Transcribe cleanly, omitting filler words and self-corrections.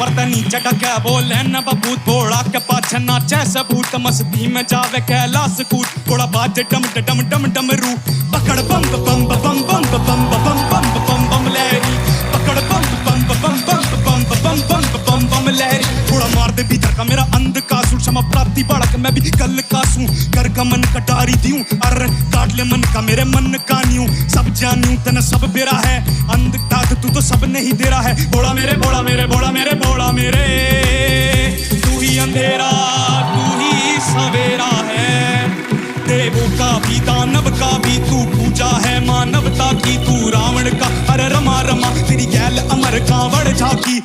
ऊपर ते नीचे का क्या बोले न बबूत घोड़ा के पाछे नाचे सबूत मस्ती में जावे कैलाश कूट घोड़ा बाजे डम डम डम डम रू पकड़ बम बम बम बम बम बम बम बम बम लहरी पकड़ बम बम बम बम बम बम बम बम बम लहरी घोड़ा मार दे भीतर का मेरा अंध का सूर क्षमा प्राप्ति बालक मैं भी कल का सूं कर का मन कटारी दियूं अर काट ले मन का मेरे मन का न्यूं सब जानूं तने सब बेरा है अंध तात तू तो सब नहीं दे रहा है बोला मेरे बोला मेरे बोला मेरे बोला मेरे तू ही अंधेरा तू ही सवेरा है देवों का भी दानव का भी तू पूजा है मानवता की तू रावण का अरे रमा रमा तेरी गैल अमर कांवड़ झाकी